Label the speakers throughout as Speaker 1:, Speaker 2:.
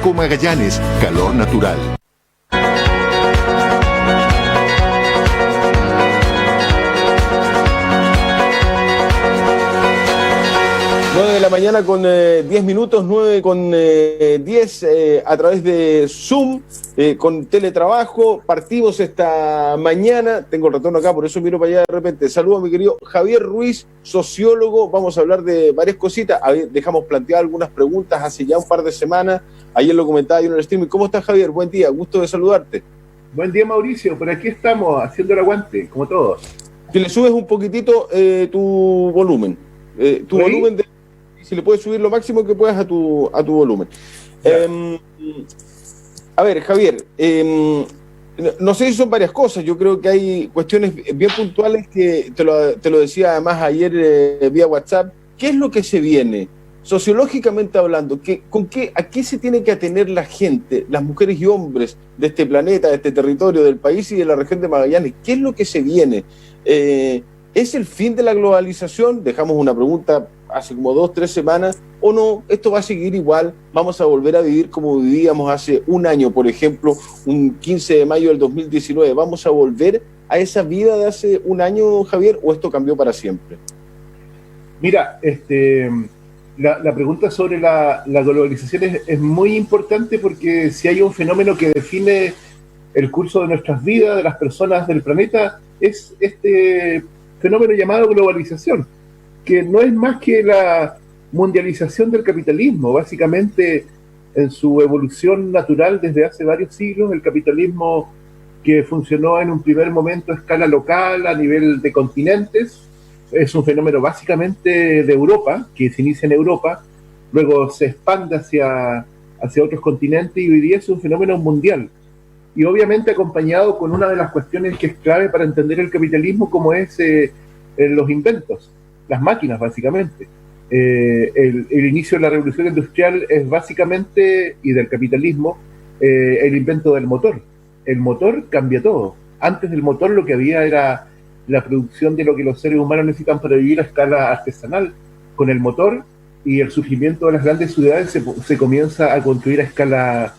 Speaker 1: Banco Magallanes, calor natural.
Speaker 2: 9 de la mañana con 10 minutos, 9 con 10 a través de Zoom, con teletrabajo. Partimos esta mañana, tengo el retorno acá, por eso miro para allá de repente. Saludo a mi querido Javier Ruiz, sociólogo. Vamos a hablar de varias cositas. Dejamos planteadas algunas preguntas hace ya un par de semanas. Ayer lo comentaba yo en el streaming. ¿Cómo estás, Javier? Buen día, gusto de saludarte.
Speaker 3: Buen día, Mauricio. Por aquí estamos, haciendo el aguante, como todos.
Speaker 2: Si le subes un poquitito tu volumen. Volumen de... Si le puedes subir lo máximo que puedas a tu volumen. A ver, Javier, no sé si son varias cosas. Yo creo que hay cuestiones bien puntuales que te lo decía además ayer vía WhatsApp. ¿Qué es lo que se viene? Sociológicamente hablando, ¿a qué se tiene que atener la gente, las mujeres y hombres de este planeta, de este territorio, del país y de la región de Magallanes? ¿Qué es lo que se viene? ¿Es el fin de la globalización? Dejamos una pregunta hace como 2-3 semanas, ¿o no? ¿Esto va a seguir igual? ¿Vamos a volver a vivir como vivíamos hace un año, por ejemplo, un 15 de mayo del 2019? ¿Vamos a volver a esa vida de hace un año, Javier, o esto cambió para siempre?
Speaker 3: Mira, la pregunta sobre la globalización es muy importante, porque si hay un fenómeno que define el curso de nuestras vidas, de las personas del planeta, es este fenómeno llamado globalización, que no es más que la mundialización del capitalismo. Básicamente, en su evolución natural desde hace varios siglos, el capitalismo, que funcionó en un primer momento a escala local, a nivel de continentes, es un fenómeno básicamente de Europa, que se inicia en Europa, luego se expande hacia otros continentes, y hoy día es un fenómeno mundial. Y obviamente acompañado con una de las cuestiones que es clave para entender el capitalismo, como es los inventos, las máquinas, básicamente. El inicio de la revolución industrial es básicamente, y del capitalismo, el invento del motor. El motor cambia todo. Antes del motor lo que había era la producción de lo que los seres humanos necesitan para vivir a escala artesanal. Con el motor y el surgimiento de las grandes ciudades se comienza a construir a escala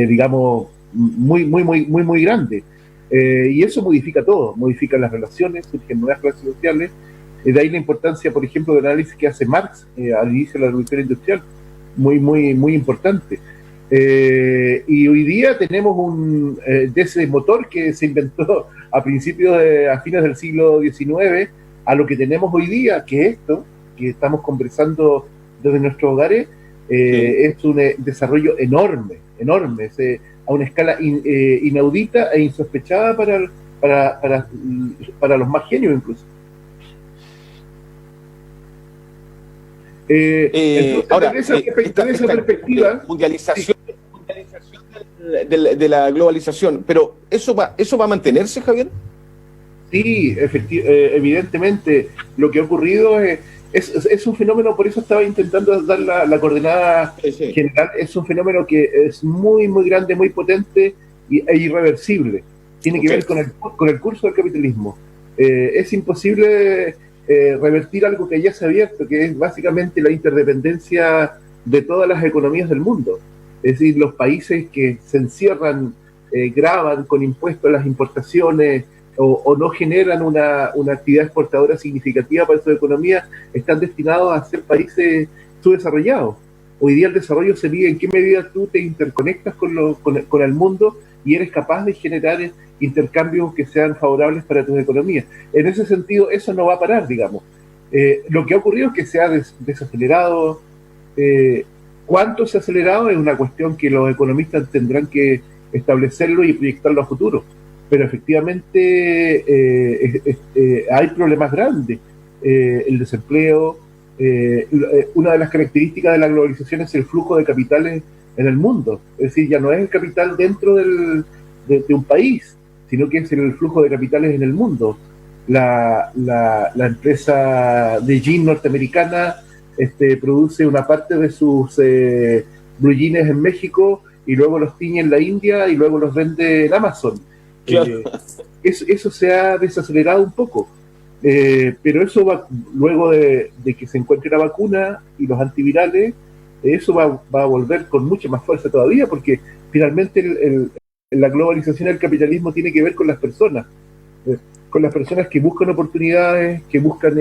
Speaker 3: digamos, muy grande. Y eso modifica todo, modifica las relaciones, surgen nuevas clases sociales. De ahí la importancia, por ejemplo, del análisis que hace Marx al inicio de la revolución industrial, muy importante. Y hoy día tenemos de ese motor que se inventó a fines del siglo XIX, a lo que tenemos hoy día, que esto que estamos conversando desde nuestros hogares, es un desarrollo enorme, a una escala inaudita e insospechada para los más genios incluso.
Speaker 2: Ahora,
Speaker 3: desde esa perspectiva,
Speaker 2: mundialización de la globalización, pero ¿eso va a mantenerse, Javier?
Speaker 3: Sí, evidentemente. Lo que ha ocurrido es un fenómeno, por eso estaba intentando dar la coordenada general. Es un fenómeno que es muy grande, muy potente e irreversible. Tiene que ver con el curso del capitalismo. Es imposible revertir algo que ya se ha abierto, que es básicamente la interdependencia de todas las economías del mundo. Es decir, los países que se encierran, gravan con impuestos las importaciones, o no generan una actividad exportadora significativa para su economía, están destinados a ser países subdesarrollados. Hoy día el desarrollo se mide en qué medida tú te interconectas con el mundo y eres capaz de generar intercambios que sean favorables para tus economías. En ese sentido, eso no va a parar, digamos. Lo que ha ocurrido es que se ha desacelerado. ¿Cuánto se ha acelerado? Es una cuestión que los economistas tendrán que establecerlo y proyectarlo a futuro. Pero efectivamente hay problemas grandes. El desempleo, una de las características de la globalización es el flujo de capitales en el mundo. Es decir, ya no es el capital dentro de un país, sino que es el flujo de capitales en el mundo. La empresa de jean norteamericana produce una parte de sus blue jeans en México, y luego los tiñe en la India, y luego los vende en Amazon. Claro. Eso se ha desacelerado un poco, pero eso va luego de que se encuentre la vacuna y los antivirales. eso va a volver con mucha más fuerza todavía, porque finalmente la globalización del capitalismo tiene que ver eh, con las personas que buscan oportunidades, que buscan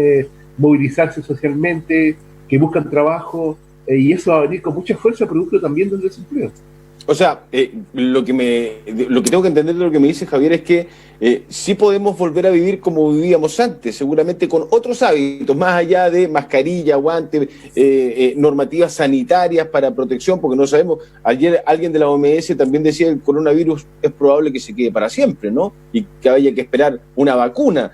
Speaker 3: movilizarse socialmente, que buscan trabajo, y eso va a venir con mucha fuerza producto también del desempleo.
Speaker 2: O sea, lo que tengo que entender de lo que me dice Javier es que sí podemos volver a vivir como vivíamos antes, seguramente con otros hábitos, más allá de mascarilla, guantes, normativas sanitarias para protección, porque no sabemos, ayer alguien de la OMS también decía que el coronavirus es probable que se quede para siempre, ¿no? Y que haya que esperar una vacuna.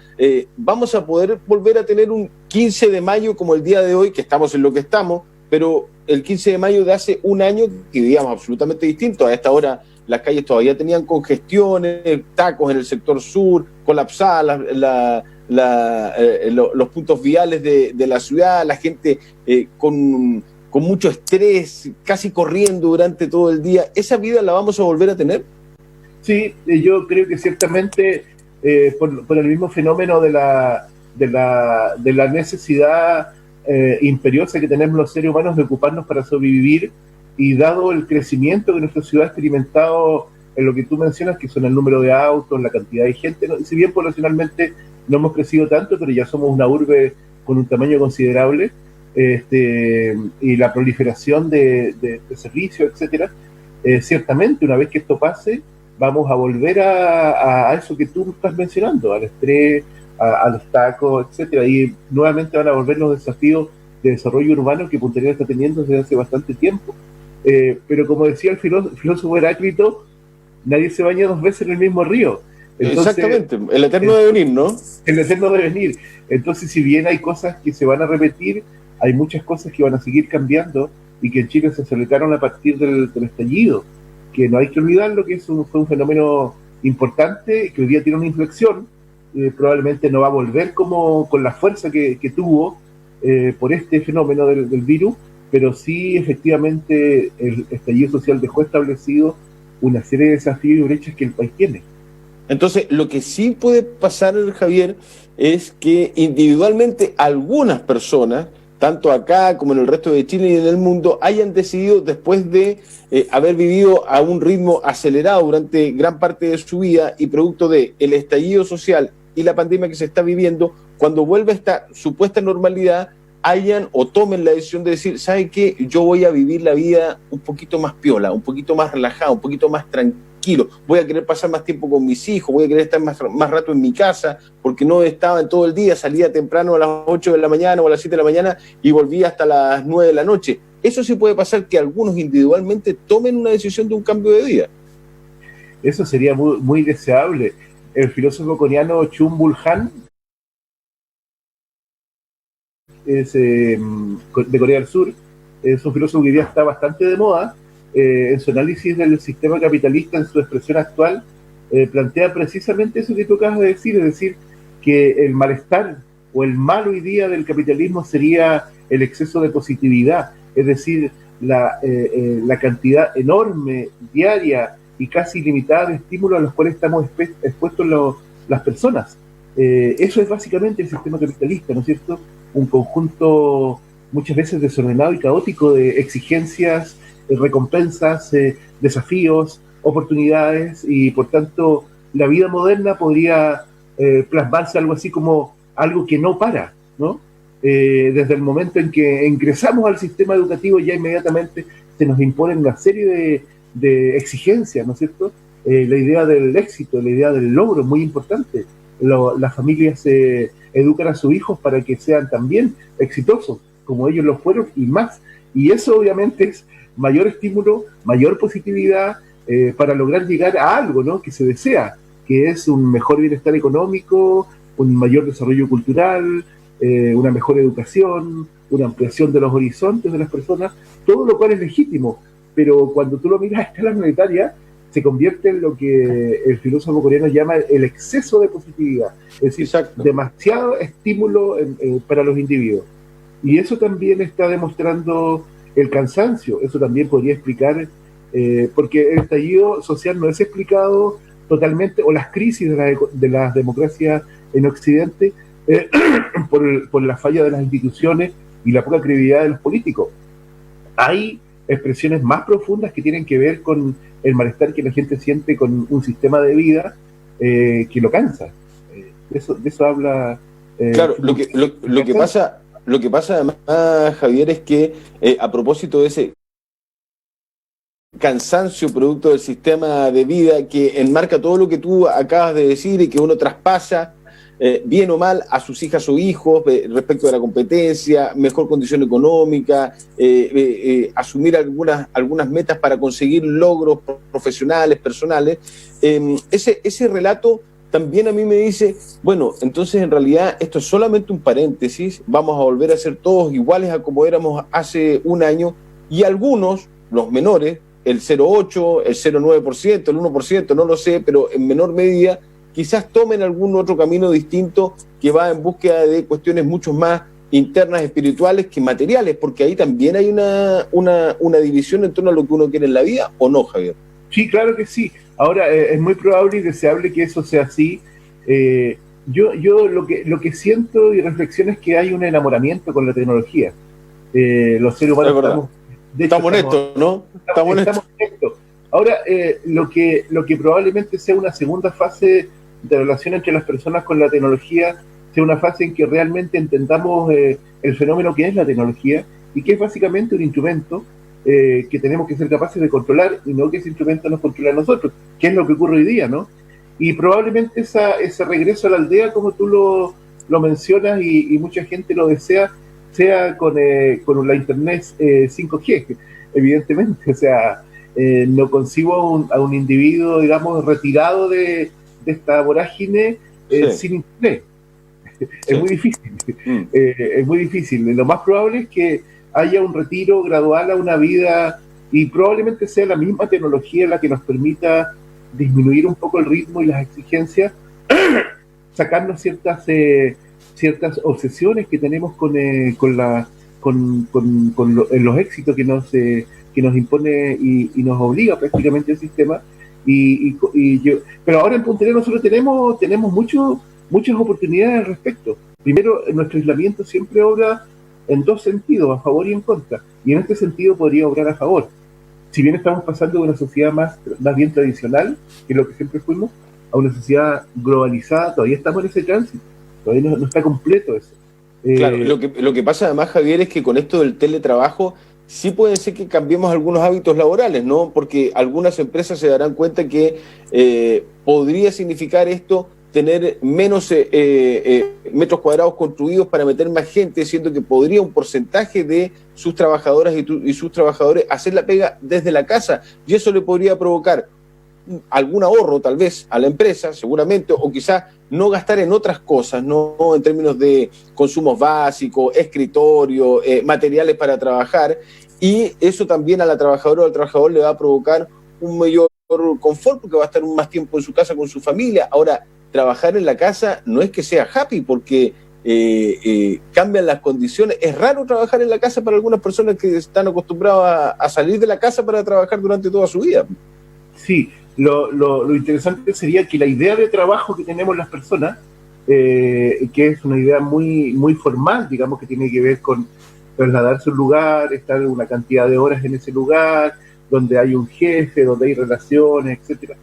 Speaker 2: Vamos a poder volver a tener un 15 de mayo como el día de hoy, que estamos en lo que estamos, pero el 15 de mayo de hace un año que vivíamos absolutamente distinto. A esta hora las calles todavía tenían congestiones, tacos en el sector sur, colapsadas los puntos viales de la ciudad, la gente con mucho estrés, casi corriendo durante todo el día. ¿Esa vida la vamos a volver a tener?
Speaker 3: Sí, yo creo que ciertamente por el mismo fenómeno de la necesidad imperiosa que tenemos los seres humanos de ocuparnos para sobrevivir, y dado el crecimiento que nuestra ciudad ha experimentado en lo que tú mencionas, que son el número de autos, la cantidad de gente, ¿no? Si bien poblacionalmente no hemos crecido tanto, pero ya somos una urbe con un tamaño considerable, y la proliferación de servicios, etcétera, ciertamente una vez que esto pase, vamos a volver a eso que tú estás mencionando, al estrés, a los tacos, etcétera, y nuevamente van a volver los desafíos de desarrollo urbano que Punta Arenas está teniendo desde hace bastante tiempo. Pero como decía el filósofo Heráclito, nadie se baña dos veces en el mismo río. Entonces,
Speaker 2: exactamente, el eterno devenir, ¿no?
Speaker 3: El eterno devenir. Entonces, si bien hay cosas que se van a repetir, hay muchas cosas que van a seguir cambiando y que en Chile se aceleraron a partir del estallido, que no hay que olvidarlo, que fue un fenómeno importante, que hoy día tiene una inflexión, probablemente no va a volver como con la fuerza que tuvo por este fenómeno del virus, pero sí efectivamente el estallido social dejó establecido una serie de desafíos y brechas que el país tiene.
Speaker 2: Entonces, lo que sí puede pasar, Javier, es que individualmente algunas personas, tanto acá como en el resto de Chile y en el mundo, hayan decidido, después de haber vivido a un ritmo acelerado durante gran parte de su vida y producto del estallido social y la pandemia que se está viviendo, cuando vuelva esta supuesta normalidad, hayan o tomen la decisión de decir, ¿sabe qué? Yo voy a vivir la vida un poquito más piola, un poquito más relajado, un poquito más tranquilo, voy a querer pasar más tiempo con mis hijos, voy a querer estar más rato en mi casa, porque no estaba en todo el día, salía temprano a las 8 de la mañana o a las 7 de la mañana y volvía hasta las 9 de la noche. Eso sí puede pasar, que algunos individualmente tomen una decisión de un cambio de vida.
Speaker 3: Eso sería muy, muy deseable. El filósofo coreano Chun-Bul Han es de Corea del Sur, es un filósofo que hoy día está bastante de moda. En su análisis del sistema capitalista en su expresión actual, plantea precisamente eso que tú acabas de decir, es decir, que el malestar o el mal hoy día del capitalismo sería el exceso de positividad, es decir, la cantidad enorme, diaria y casi ilimitada de estímulos a los cuales estamos expuestos las personas. Eso es básicamente el sistema capitalista, ¿no es cierto? Un conjunto muchas veces desordenado y caótico de exigencias, recompensas, desafíos, oportunidades, y por tanto la vida moderna podría plasmarse algo así como algo que no para, ¿no? Desde el momento en que ingresamos al sistema educativo ya inmediatamente se nos imponen una serie de exigencias, ¿no es cierto? La idea del éxito, la idea del logro es muy importante. Las familias educan a sus hijos para que sean también exitosos, como ellos lo fueron y más. Y eso obviamente es mayor estímulo, mayor positividad para lograr llegar a algo, ¿no?, que se desea, que es un mejor bienestar económico, un mayor desarrollo cultural, una mejor educación, una ampliación de los horizontes de las personas, todo lo cual es legítimo, pero cuando tú lo miras a escala monetaria, se convierte en lo que el filósofo coreano llama el exceso de positividad, es decir, exacto, demasiado estímulo para los individuos. Y eso también está demostrando el cansancio, eso también podría explicar, porque el estallido social no es explicado totalmente, o las crisis de las democracias en Occidente, por la falla de las instituciones y la poca credibilidad de los políticos. hay expresiones más profundas que tienen que ver con el malestar que la gente siente con un sistema de vida que lo cansa. De eso habla...
Speaker 2: Claro, lo que pasa además, Javier, es que a propósito de ese cansancio producto del sistema de vida que enmarca todo lo que tú acabas de decir y que uno traspasa, bien o mal, a sus hijas o hijos respecto de la competencia, mejor condición económica, asumir algunas metas para conseguir logros profesionales, personales. Ese relato también a mí me dice, bueno, entonces en realidad esto es solamente un paréntesis, vamos a volver a ser todos iguales a como éramos hace un año, y algunos, los menores, el 0,8, el 0,9%, el 1%, no lo sé, pero en menor medida, quizás tomen algún otro camino distinto que va en búsqueda de cuestiones mucho más internas, espirituales que materiales, porque ahí también hay una división en torno a lo que uno quiere en la vida, ¿o no, Javier?
Speaker 3: Sí, claro que sí. Ahora, es muy probable y deseable que eso sea así. Yo lo que siento y reflexiono es que hay un enamoramiento con la tecnología. Los seres humanos
Speaker 2: estamos en esto, ¿no? Estamos en esto.
Speaker 3: Ahora, lo que probablemente sea una segunda fase de relación entre las personas con la tecnología, sea una fase en que realmente entendamos el fenómeno que es la tecnología y que es básicamente un instrumento que tenemos que ser capaces de controlar y no que ese instrumento nos controle a nosotros, que es lo que ocurre hoy día, ¿no? Y probablemente ese regreso a la aldea, como tú lo mencionas y mucha gente lo desea, sea con la internet 5G, evidentemente. O sea, no concibo a un individuo, digamos, retirado de esta vorágine sin internet. Es muy difícil. Es muy difícil. Lo más probable es que haya un retiro gradual a una vida y probablemente sea la misma tecnología la que nos permita disminuir un poco el ritmo y las exigencias, sacarnos ciertas obsesiones que tenemos con los éxitos que nos impone y nos obliga prácticamente el sistema. Pero ahora en Punta Arenas nosotros tenemos muchas oportunidades al respecto. Primero, nuestro aislamiento siempre obra en dos sentidos, a favor y en contra, y en este sentido podría obrar a favor. Si bien estamos pasando de una sociedad más bien tradicional, que es lo que siempre fuimos, a una sociedad globalizada, todavía estamos en ese tránsito, todavía no está completo eso.
Speaker 2: Claro, lo que pasa además, Javier, es que con esto del teletrabajo sí puede ser que cambiemos algunos hábitos laborales, ¿no? Porque algunas empresas se darán cuenta que podría significar esto tener menos metros cuadrados construidos para meter más gente, siendo que podría un porcentaje de sus trabajadoras y sus trabajadores hacer la pega desde la casa, y eso le podría provocar algún ahorro tal vez a la empresa, seguramente, o quizás no gastar en otras cosas, no en términos de consumos básicos, escritorio, materiales para trabajar, y eso también a la trabajadora o al trabajador le va a provocar un mayor confort porque va a estar más tiempo en su casa con su familia. Ahora, trabajar en la casa no es que sea happy porque cambian las condiciones. Es raro trabajar en la casa para algunas personas que están acostumbradas a salir de la casa para trabajar durante toda su vida.
Speaker 3: Sí, lo interesante sería que la idea de trabajo que tenemos las personas, que es una idea muy, muy formal, digamos, que tiene que ver con trasladarse a un lugar, estar una cantidad de horas en ese lugar, donde hay un jefe, donde hay relaciones, etcétera.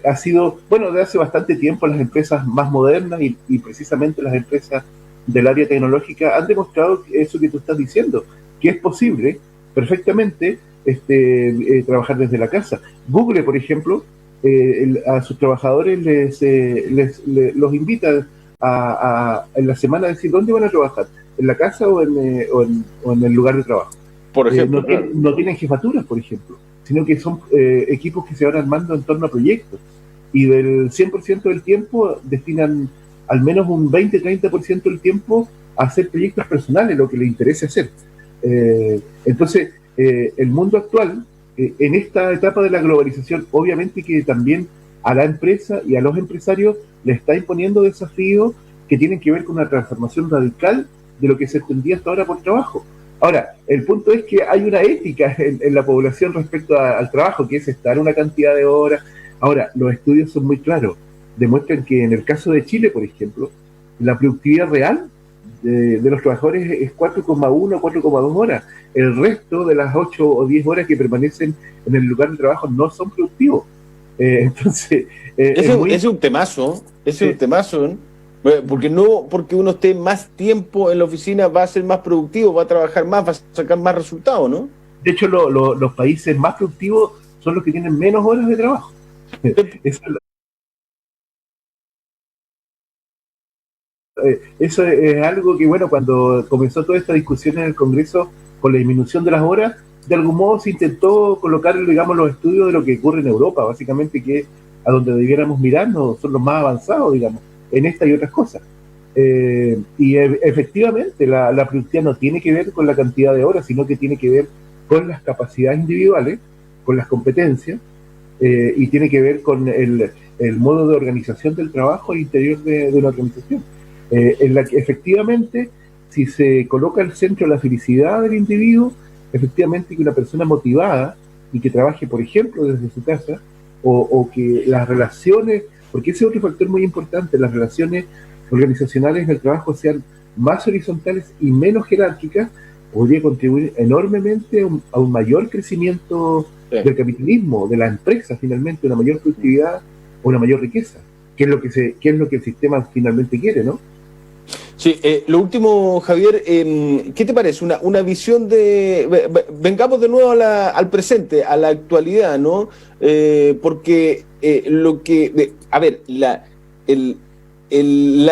Speaker 3: Ha sido, bueno, de hace bastante tiempo las empresas más modernas y precisamente las empresas del área tecnológica han demostrado eso que tú estás diciendo, que es posible perfectamente trabajar desde la casa. Google, por ejemplo, a sus trabajadores los invita en la semana a decir dónde van a trabajar, en la casa o en el lugar de trabajo.
Speaker 2: Por ejemplo,
Speaker 3: no tienen jefaturas, por ejemplo, sino que son equipos que se van armando en torno a proyectos y del 100% del tiempo destinan al menos un 20-30% del tiempo a hacer proyectos personales, lo que les interesa hacer. Entonces, el mundo actual, en esta etapa de la globalización, obviamente que también a la empresa y a los empresarios les está imponiendo desafíos que tienen que ver con una transformación radical de lo que se entendía hasta ahora por trabajo. Ahora, el punto es que hay una ética en la población respecto al trabajo, que es estar una cantidad de horas. Ahora, los estudios son muy claros. Demuestran que en el caso de Chile, por ejemplo, la productividad real de los trabajadores es 4,1 o 4,2 horas. El resto de las 8 o 10 horas que permanecen en el lugar de trabajo no son productivos. Entonces,
Speaker 2: ese es un temazo, ese es un temazo, ¿eh? Porque no porque uno esté más tiempo en la oficina va a ser más productivo, va a trabajar más, va a sacar más resultados, ¿no?
Speaker 3: De hecho, los países más productivos son los que tienen menos horas de trabajo. Eso es algo que, bueno, cuando comenzó toda esta discusión en el Congreso con la disminución de las horas, de algún modo se intentó colocar, digamos, los estudios de lo que ocurre en Europa, básicamente, que a donde debiéramos mirarnos son los más avanzados, digamos, en esta y otras cosas. Efectivamente, la productividad no tiene que ver con la cantidad de horas, sino que tiene que ver con las capacidades individuales, con las competencias, y tiene que ver con el modo de organización del trabajo al interior de una organización. En la que efectivamente, si se coloca al centro la felicidad del individuo, efectivamente que una persona motivada y que trabaje, por ejemplo, desde su casa, o que las relaciones, porque ese es otro factor muy importante, las relaciones organizacionales en el trabajo sean más horizontales y menos jerárquicas, podría contribuir enormemente a un mayor crecimiento del capitalismo, de la empresa finalmente, una mayor productividad o una mayor riqueza, que es lo que el sistema finalmente quiere, ¿no?
Speaker 2: Sí, lo último, Javier, ¿qué te parece? Una visión de... Vengamos de nuevo al presente, a la actualidad, ¿no? Porque lo que... a ver, la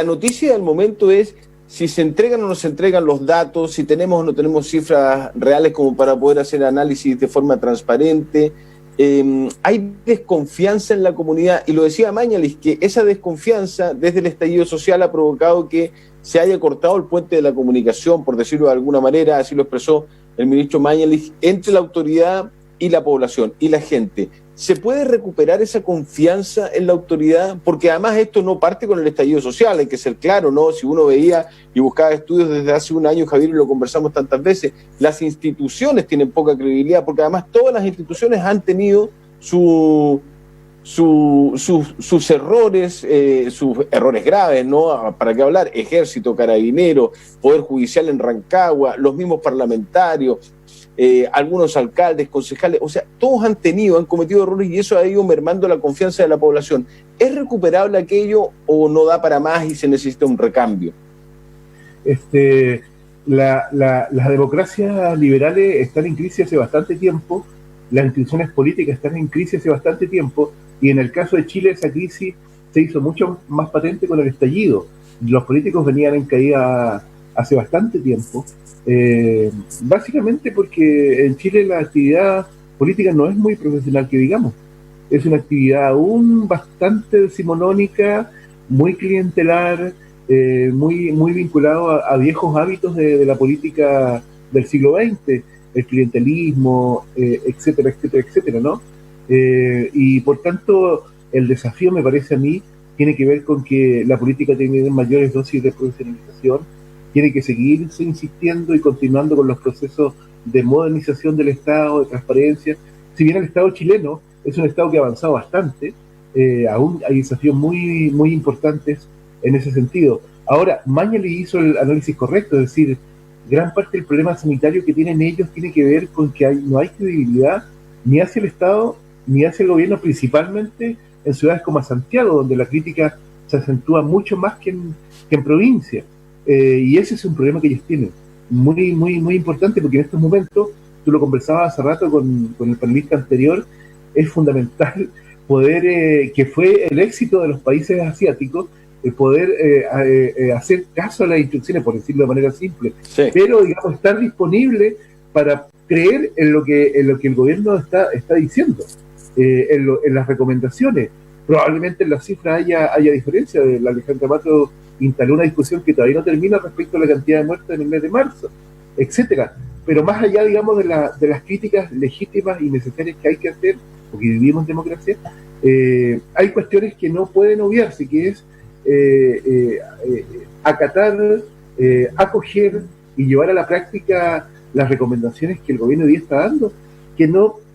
Speaker 2: noticia del momento es si se entregan o no se entregan los datos, si tenemos o no tenemos cifras reales como para poder hacer análisis de forma transparente. Hay desconfianza en la comunidad, y lo decía Mañalich, que esa desconfianza desde el estallido social ha provocado que se haya cortado el puente de la comunicación, por decirlo de alguna manera, así lo expresó el ministro Mañalich, entre la autoridad y la población y la gente. ¿Se puede recuperar esa confianza en la autoridad? Porque además esto no parte con el estallido social, hay que ser claro, ¿no? Si uno veía y buscaba estudios desde hace un año, Javier, y lo conversamos tantas veces, las instituciones tienen poca credibilidad, porque además todas las instituciones han tenido sus errores graves, ¿no? ¿Para qué hablar? Ejército, Carabinero, Poder Judicial en Rancagua, los mismos parlamentarios, algunos alcaldes, concejales, o sea, todos han cometido errores y eso ha ido mermando la confianza de la población. ¿Es recuperable aquello o no da para más y se necesita un recambio?
Speaker 3: Las democracias liberales están en crisis hace bastante tiempo, las instituciones políticas están en crisis hace bastante tiempo, y en el caso de Chile esa crisis se hizo mucho más patente con el estallido. Los políticos venían en caída hace bastante tiempo, básicamente porque en Chile la actividad política no es muy profesional, que digamos. Es una actividad aún bastante decimonónica, muy clientelar, muy vinculado a viejos hábitos de la política del siglo XX, el clientelismo, etcétera, etcétera, etcétera, ¿no? Y por tanto, el desafío, me parece a mí, tiene que ver con que la política tiene mayores dosis de profesionalización, tiene que seguirse insistiendo y continuando con los procesos de modernización del Estado, de transparencia. Si bien el Estado chileno es un Estado que ha avanzado bastante, aún hay desafíos muy, muy importantes en ese sentido. Ahora, Mañalich hizo el análisis correcto, es decir, gran parte del problema sanitario que tienen ellos tiene que ver con que no hay credibilidad ni hacia el Estado ni hacia el gobierno, principalmente en ciudades como Santiago, donde la crítica se acentúa mucho más que en provincia. Y ese es un problema que ellos tienen, muy, muy, muy importante, porque en estos momentos, tú lo conversabas hace rato con el panelista anterior, es fundamental poder, que fue el éxito de los países asiáticos, poder hacer caso a las instrucciones, por decirlo de manera simple, sí, pero digamos estar disponible para creer en lo que el gobierno está diciendo, en las recomendaciones. Probablemente en las cifras haya diferencia. La Alejandra Mato instaló una discusión que todavía no termina respecto a la cantidad de muertes en el mes de marzo, etcétera. Pero más allá, digamos, de las críticas legítimas y necesarias que hay que hacer, porque vivimos en democracia, hay cuestiones que no pueden obviarse, que es acatar, acoger y llevar a la práctica las recomendaciones que el gobierno hoy día está dando,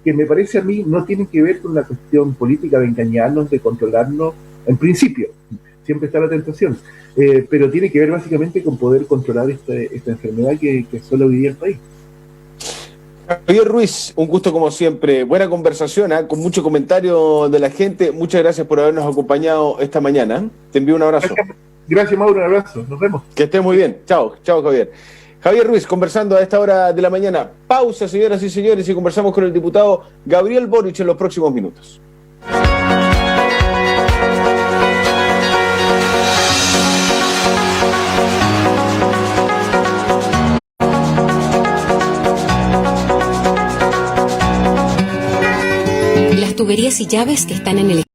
Speaker 3: que me parece a mí no tienen que ver con la cuestión política de engañarnos, de controlarnos, en principio. siempre está la tentación, pero tiene que ver básicamente con poder controlar esta enfermedad que asola hoy día el país.
Speaker 2: Javier Ruiz, un gusto como siempre, buena conversación, con mucho comentario de la gente. Muchas gracias por habernos acompañado esta mañana. Te envío un abrazo.
Speaker 3: Gracias, Mauro, un abrazo, nos vemos.
Speaker 2: Que estés muy bien. Chao, chao, Javier. Javier Ruiz, conversando a esta hora de la mañana. Pausa, señoras y señores, y conversamos con el diputado Gabriel Boric en los próximos minutos.
Speaker 4: Las tuberías y llaves que están en el